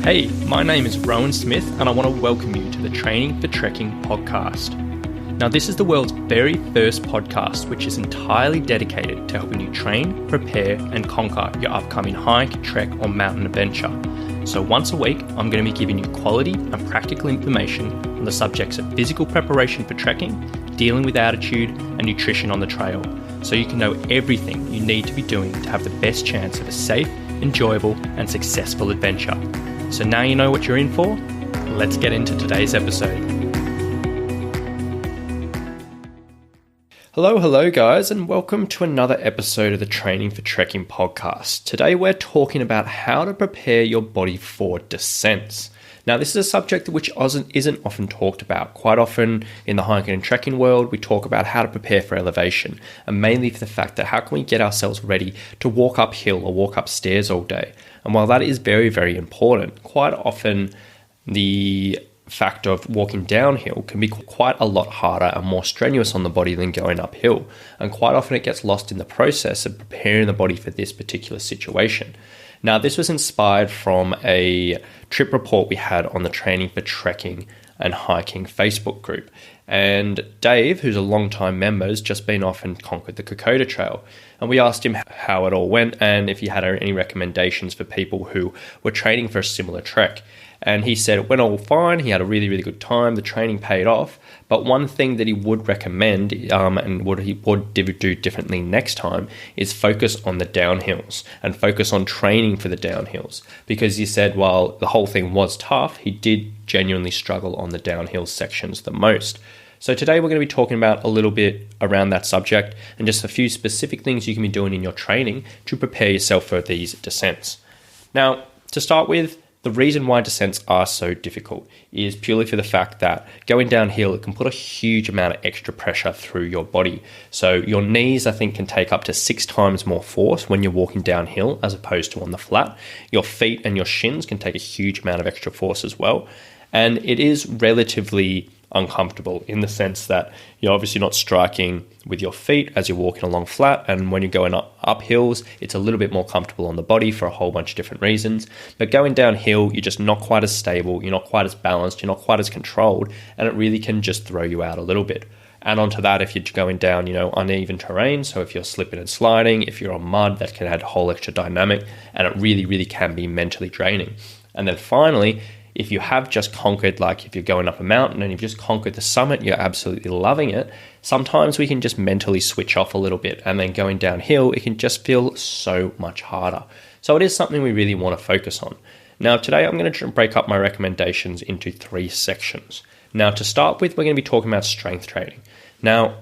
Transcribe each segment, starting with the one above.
Hey, my name is Rowan Smith and I want to welcome you to the Training for Trekking podcast. Now, this is the world's very first podcast which is entirely dedicated to helping you train, prepare and conquer your upcoming hike, trek or mountain adventure. So once a week, I'm going to be giving you quality and practical information on the subjects of physical preparation for trekking, dealing with altitude and nutrition on the trail, so you can know everything you need to be doing to have the best chance of a safe, enjoyable and successful adventure. So now you know what you're in for. Let's get into today's episode. Hello guys, and welcome to another episode of the Training for Trekking podcast. Today we're talking about how to prepare your body for descents. Now, this is a subject which isn't often talked about. Quite often in the hiking and trekking world, we talk about how to prepare for elevation, and mainly for the fact that how can we get ourselves ready to walk uphill or walk upstairs all day. And while that is very, very important, quite often the fact of walking downhill can be quite a lot harder and more strenuous on the body than going uphill. And quite often it gets lost in the process of preparing the body for this particular situation. Now, this was inspired from a trip report we had on the Training for Trekking and Hiking Facebook group. And Dave, who's a long-time member, has just been off and conquered the Kokoda Trail. And we asked him how it all went and if he had any recommendations for people who were training for a similar trek. And he said it went all fine. He had a really, really good time. The training paid off. But one thing that he would recommend and what he would do differently next time is focus on the downhills and focus on training for the downhills. Because he said while the whole thing was tough, he did genuinely struggle on the downhill sections the most. So today we're going to be talking about a little bit around that subject and just a few specific things you can be doing in your training to prepare yourself for these descents. Now, to start with, the reason why descents are so difficult is purely for the fact that going downhill, it can put a huge amount of extra pressure through your body. So your knees, I think, can take up to 6 times more force when you're walking downhill as opposed to on the flat. Your feet and your shins can take a huge amount of extra force as well. And it is relatively uncomfortable in the sense that you're obviously not striking with your feet as you're walking along flat, and when you're going up hills, it's a little bit more comfortable on the body for a whole bunch of different reasons. But going downhill, you're just not quite as stable, you're not quite as balanced, you're not quite as controlled, and it really can just throw you out a little bit. And onto that, if you're going down, uneven terrain, so if you're slipping and sliding, if you're on mud, that can add a whole extra dynamic, and it really, really can be mentally draining. And then finally, if you have just conquered, like if you're going up a mountain and you've just conquered the summit, you're absolutely loving it, sometimes we can just mentally switch off a little bit, and then going downhill, it can just feel so much harder. So it is something we really want to focus on. Now, today I'm going to break up my recommendations into 3 sections. Now, to start with, we're going to be talking about strength training. Now,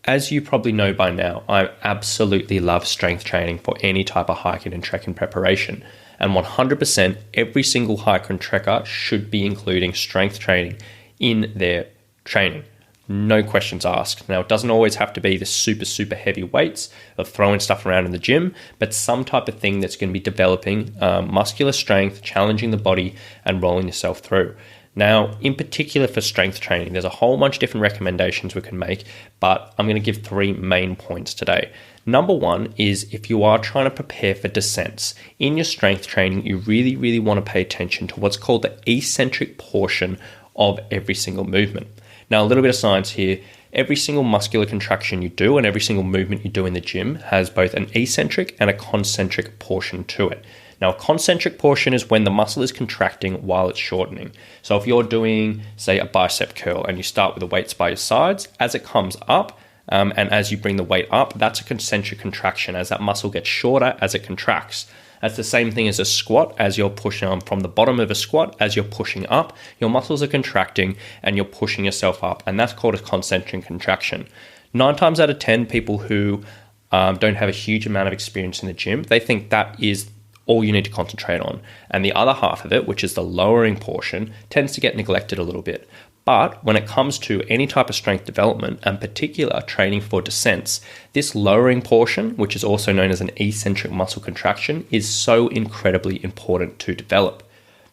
as you probably know by now, I absolutely love strength training for any type of hiking and trekking preparation. And 100% every single hiker and trekker should be including strength training in their training. No questions asked. Now, it doesn't always have to be the super, super heavy weights of throwing stuff around in the gym, but some type of thing that's going to be developing muscular strength, challenging the body, and rolling yourself through. Now, in particular for strength training, there's a whole bunch of different recommendations we can make, but I'm going to give 3 main points today. Number 1 is if you are trying to prepare for descents, in your strength training, you really, really want to pay attention to what's called the eccentric portion of every single movement. Now, a little bit of science here. Every single muscular contraction you do and every single movement you do in the gym has both an eccentric and a concentric portion to it. Now, a concentric portion is when the muscle is contracting while it's shortening. So if you're doing, say, a bicep curl and you start with the weights by your sides, as it comes up, and as you bring the weight up, that's a concentric contraction as that muscle gets shorter as it contracts. That's the same thing as a squat. As you're pushing from the bottom of a squat, as you're pushing up, your muscles are contracting and you're pushing yourself up. And that's called a concentric contraction. 9 times out of 10, people who don't have a huge amount of experience in the gym, they think that is all you need to concentrate on. And the other half of it, which is the lowering portion, tends to get neglected a little bit. But when it comes to any type of strength development, and particular training for descents, this lowering portion, which is also known as an eccentric muscle contraction, is so incredibly important to develop.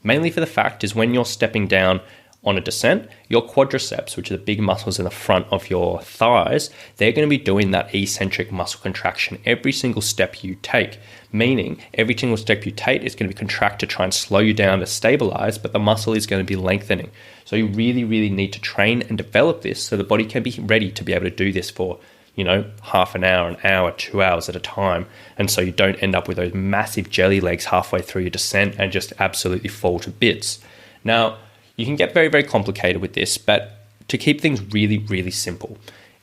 Mainly for the fact is when you're stepping down on a descent, your quadriceps, which are the big muscles in the front of your thighs, they're going to be doing that eccentric muscle contraction every single step you take, meaning every single step you take is going to be contract to try and slow you down to stabilize, but the muscle is going to be lengthening. So you really, really need to train and develop this so the body can be ready to be able to do this for, half an hour, 2 hours at a time. And so you don't end up with those massive jelly legs halfway through your descent and just absolutely fall to bits. Now, you can get very, very complicated with this, but to keep things really, really simple,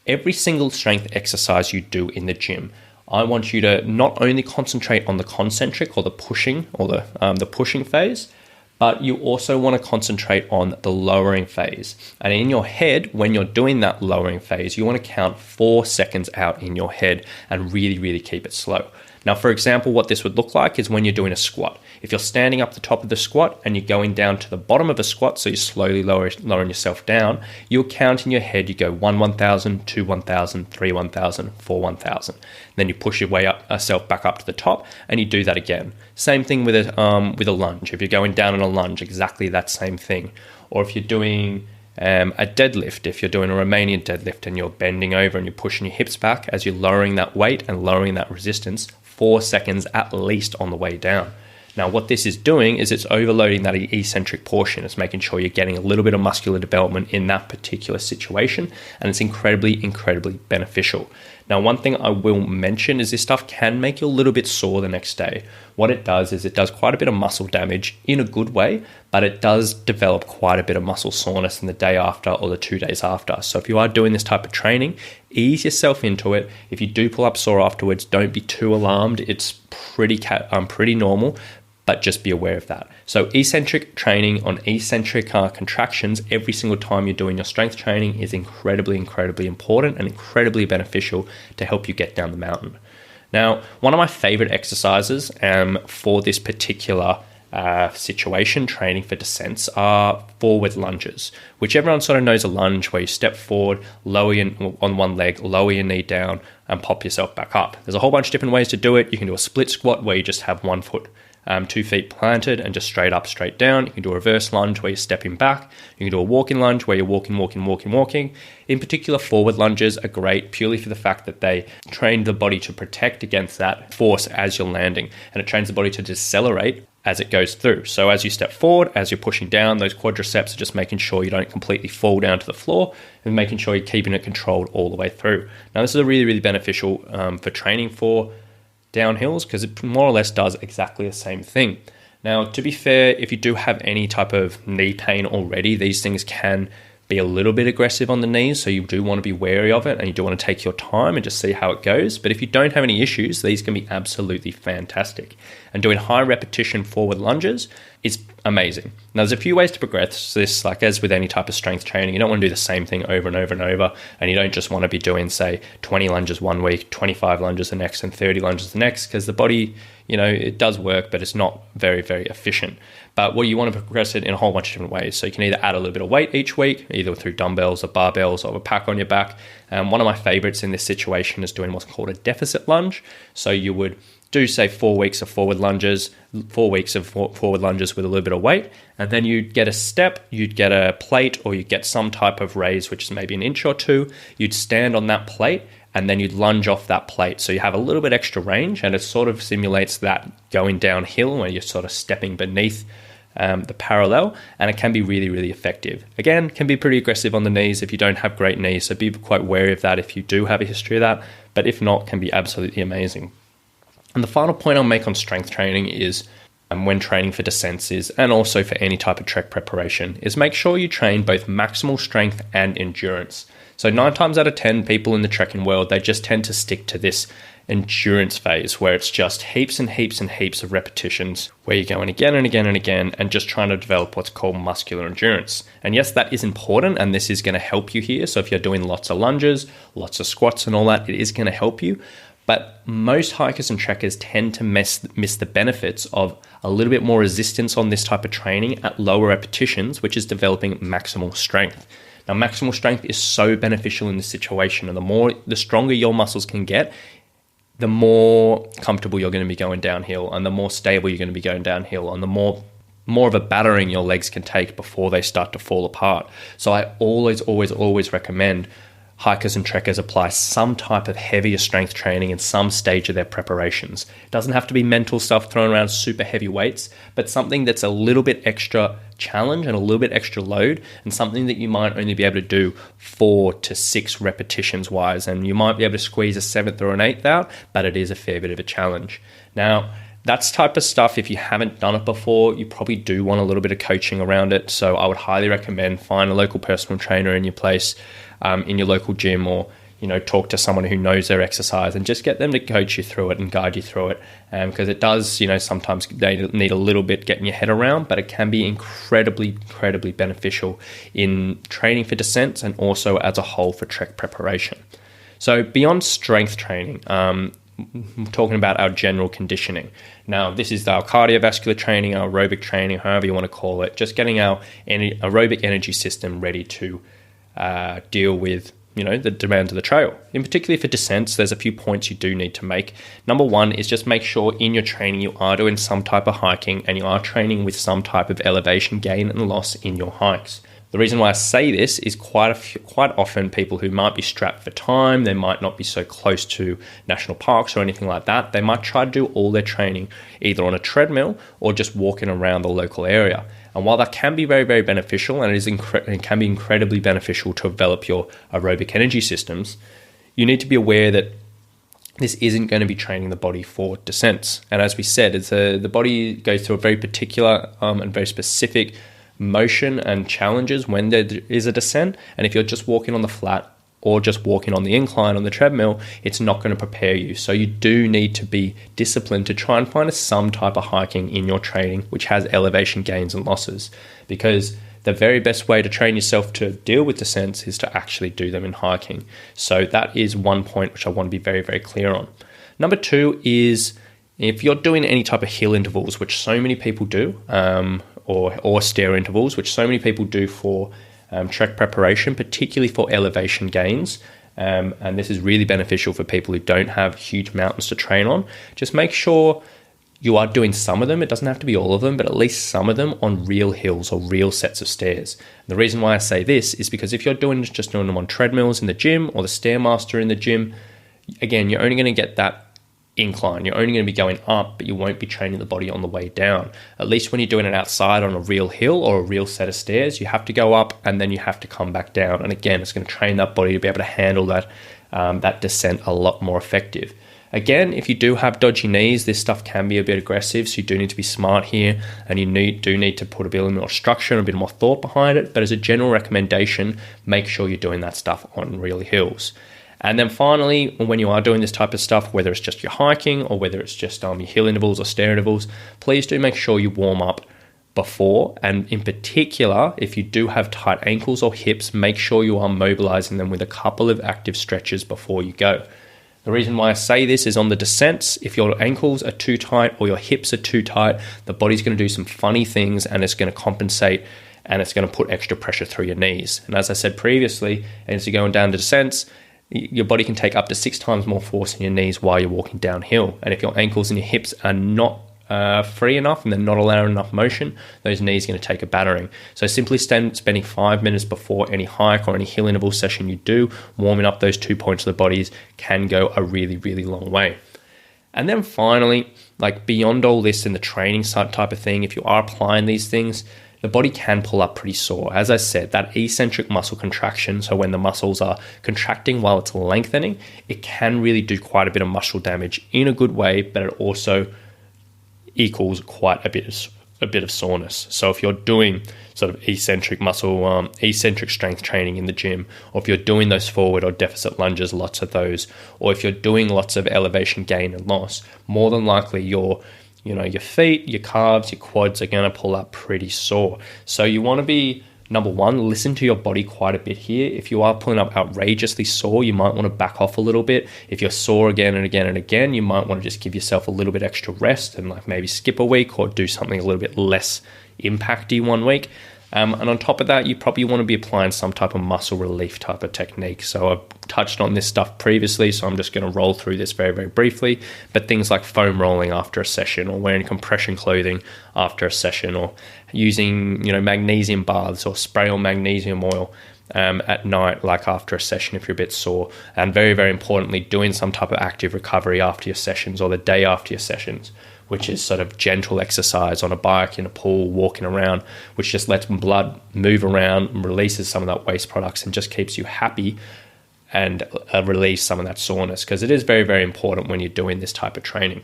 every single strength exercise you do in the gym, I want you to not only concentrate on the concentric or the pushing or the pushing phase, but you also want to concentrate on the lowering phase. And in your head, when you're doing that lowering phase, you want to count 4 seconds out in your head and really, really keep it slow. Now, for example, what this would look like is when you're doing a squat. If you're standing up the top of the squat and you're going down to the bottom of a squat, so you're slowly lowering yourself down, you'll count in your head, you go 1, 1,000, 2, 1,000, 3, 1,000, 4, 1,000. Then you push your way up, yourself back up to the top, and you do that again. Same thing with a lunge. If you're going down in a lunge, exactly that same thing. Or if you're doing a deadlift, if you're doing a Romanian deadlift and you're bending over and you're pushing your hips back as you're lowering that weight and lowering that resistance, 4 seconds at least on the way down. Now, what this is doing is it's overloading that eccentric portion. It's making sure you're getting a little bit of muscular development in that particular situation, and it's incredibly, incredibly beneficial. Now, one thing I will mention is this stuff can make you a little bit sore the next day. What it does is it does quite a bit of muscle damage in a good way, but it does develop quite a bit of muscle soreness in the day after or the 2 days after. So if you are doing this type of training, ease yourself into it. If you do pull up sore afterwards, don't be too alarmed. It's pretty normal, but just be aware of that. So eccentric training on eccentric contractions every single time you're doing your strength training is incredibly, incredibly important and incredibly beneficial to help you get down the mountain. Now, one of my favorite exercises for this particular situation, training for descents, are forward lunges, which everyone sort of knows a lunge where you step forward, on one leg, lower your knee down and pop yourself back up. There's a whole bunch of different ways to do it. You can do a split squat where you just have 1 foot 2 feet planted and just straight up, straight down. You can do a reverse lunge where you're stepping back. You can do a walking lunge where you're walking. In particular, forward lunges are great purely for the fact that they train the body to protect against that force as you're landing, and it trains the body to decelerate as it goes through. So as you step forward, as you're pushing down, those quadriceps are just making sure you don't completely fall down to the floor and making sure you're keeping it controlled all the way through. Now, this is a really, really beneficial for training for downhills because it more or less does exactly the same thing. Now, to be fair, if you do have any type of knee pain already, these things can be a little bit aggressive on the knees, so you do want to be wary of it and you do want to take your time and just see how it goes. But if you don't have any issues, these can be absolutely fantastic. And doing high repetition forward lunges is amazing. Now, there's a few ways to progress this, like as with any type of strength training. You don't want to do the same thing over and over and over, and you don't just want to be doing, say, 20 lunges one week, 25 lunges the next, and 30 lunges the next, because the body, it does work, but it's not very, very efficient. But you want to progress it in a whole bunch of different ways. So you can either add a little bit of weight each week, either through dumbbells or barbells or a pack on your back. One of my favorites in this situation is doing what's called a deficit lunge. So you would do, say, 4 weeks of forward lunges, 4 weeks of forward lunges with a little bit of weight, and then you'd get a step, you'd get a plate, or you'd get some type of raise, which is maybe an inch or two. You'd stand on that plate, and then you'd lunge off that plate. So you have a little bit extra range, and it sort of simulates that going downhill where you're sort of stepping beneath the parallel, and it can be really, really effective. Again, can be pretty aggressive on the knees if you don't have great knees, so be quite wary of that if you do have a history of that, but if not, can be absolutely amazing. And the final point I'll make on strength training is, when training for descents is, and also for any type of trek preparation, is make sure you train both maximal strength and endurance. So 9 times out of 10 people in the trekking world, they just tend to stick to this endurance phase where it's just heaps and heaps and heaps of repetitions where you're going again and again and again and just trying to develop what's called muscular endurance. And yes, that is important, and this is going to help you here. So if you're doing lots of lunges, lots of squats and all that, it is going to help you. But most hikers and trekkers tend to miss the benefits of a little bit more resistance on this type of training at lower repetitions, which is developing maximal strength. Now, maximal strength is so beneficial in this situation, and the stronger your muscles can get, the more comfortable you're going to be going downhill, and the more stable you're going to be going downhill, and the more more of a battering your legs can take before they start to fall apart. So I always recommend hikers and trekkers apply some type of heavier strength training in some stage of their preparations. It doesn't have to be mental stuff thrown around super heavy weights, but something that's a little bit extra challenge and a little bit extra load, and something that you might only be able to do 4 to 6 repetitions wise, and you might be able to squeeze a 7th or an 8th out, but it is a fair bit of a challenge. Now, that's type of stuff, if you haven't done it before, you probably do want a little bit of coaching around it. So I would highly recommend find a local personal trainer in your place, in your local gym, or talk to someone who knows their exercise and just get them to coach you through it and guide you through it, because it does sometimes they need a little bit getting your head around, but it can be incredibly beneficial in training for descents and also as a whole for trek preparation. So beyond strength training, I'm talking about our general conditioning. Now, this is our cardiovascular training, our aerobic training, however you want to call it, just getting our aerobic energy system ready to deal with the demands of the trail. In particular for descents, there's a few points you do need to make. Number one is just make sure in your training you are doing some type of hiking and you are training with some type of elevation gain and loss in your hikes. The reason why I say this is quite often people who might be strapped for time, they might not be so close to national parks or anything like that, they might try to do all their training either on a treadmill or just walking around the local area. And while that can be very beneficial, and it can be incredibly beneficial to develop your aerobic energy systems, you need to be aware that this isn't going to be training the body for descents. And as we said, the body goes through a very particular and very specific motion and challenges when there is a descent. And if you're just walking on the flat or just walking on the incline on the treadmill, it's not going to prepare you. So you do need to be disciplined to try and find some type of hiking in your training which has elevation gains and losses, because the very best way to train yourself to deal with descents is to actually do them in hiking. So that is one point which I want to be very clear on. Number two is if you're doing any type of hill intervals, which so many people do, or stair intervals, which so many people do for trek preparation, particularly for elevation gains. And this is really beneficial for people who don't have huge mountains to train on. Just make sure you are doing some of them. It doesn't have to be all of them, but at least some of them on real hills or real sets of stairs. And the reason why I say this is because if you're doing them on treadmills in the gym or the Stairmaster in the gym, again, you're only going to get that incline. You're only going to be going up, but you won't be training the body on the way down. At least when you're doing it outside on a real hill or a real set of stairs, you have to go up and then you have to come back down. And again, it's going to train that body to be able to handle that descent a lot more effective. Again, if you do have dodgy knees, this stuff can be a bit aggressive, so you do need to be smart here, and you do need to put a bit more structure and a bit more thought behind it. But as a general recommendation, make sure you're doing that stuff on real hills. And then finally, when you are doing this type of stuff, whether it's just your hiking or whether it's just your hill intervals or stair intervals, please do make sure you warm up before. And in particular, if you do have tight ankles or hips, make sure you are mobilizing them with a couple of active stretches before you go. The reason why I say this is on the descents, if your ankles are too tight or your hips are too tight, the body's going to do some funny things and it's going to compensate and it's going to put extra pressure through your knees. And as I said previously, as you're going down the descents, your body can take up to 6 times more force in your knees while you're walking downhill. And if your ankles and your hips are not free enough and they're not allowing enough motion, those knees are going to take a battering. So simply spending 5 minutes before any hike or any hill interval session you do, warming up those 2 points of the bodies can go a really long way. And then finally, like beyond all this in the training type of thing, if you are applying these things, the body can pull up pretty sore. As I said, that eccentric muscle contraction, so when the muscles are contracting while it's lengthening, it can really do quite a bit of muscle damage in a good way, but it also equals quite a bit of soreness. So if you're doing sort of eccentric strength training in the gym, or if you're doing those forward or deficit lunges, lots of those, or if you're doing lots of elevation gain and loss, more than likely your feet, your calves, your quads are going to pull up pretty sore. So you want to be, number one, listen to your body quite a bit here. If you are pulling up outrageously sore, you might want to back off a little bit. If you're sore again and again and again, you might want to just give yourself a little bit extra rest and like maybe skip a week or do something a little bit less impacty one week. And on top of that, you probably want to be applying some type of muscle relief type of technique. So I've touched on this stuff previously, so I'm just going to roll through this very, very briefly. But things like foam rolling after a session, or wearing compression clothing after a session, or using magnesium baths or spray on magnesium oil at night, like after a session if you're a bit sore. And very, very importantly, doing some type of active recovery after your sessions or the day after your sessions, which is sort of gentle exercise on a bike, in a pool, walking around, which just lets blood move around and releases some of that waste products and just keeps you happy and release some of that soreness, because it is very, very important when you're doing this type of training.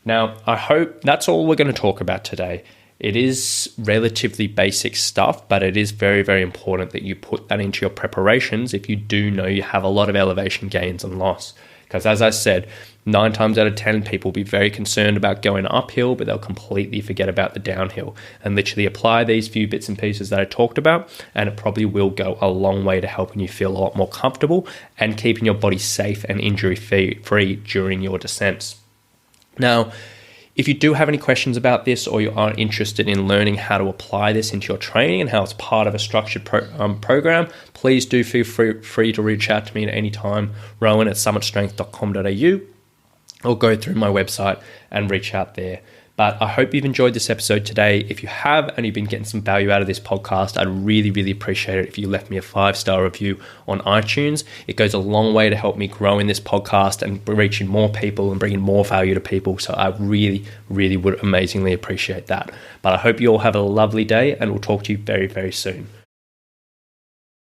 Now, I hope that's all we're going to talk about today. It is relatively basic stuff, but it is very, very important that you put that into your preparations if you do know you have a lot of elevation gains and loss. Because as I said, 9 times out of 10, people will be very concerned about going uphill, but they'll completely forget about the downhill and literally apply these few bits and pieces that I talked about, and it probably will go a long way to helping you feel a lot more comfortable and keeping your body safe and injury-free during your descents. Now, if you do have any questions about this, or you are interested in learning how to apply this into your training and how it's part of a structured program, please do feel free to reach out to me at any time, rowan@summitstrength.com.au, or go through my website and reach out there. But I hope you've enjoyed this episode today. If you have and you've been getting some value out of this podcast, I'd really, really appreciate it if you left me a 5-star review on iTunes. It goes a long way to help me grow in this podcast and reaching more people and bringing more value to people. So I really, really would amazingly appreciate that. But I hope you all have a lovely day, and we'll talk to you very, very soon.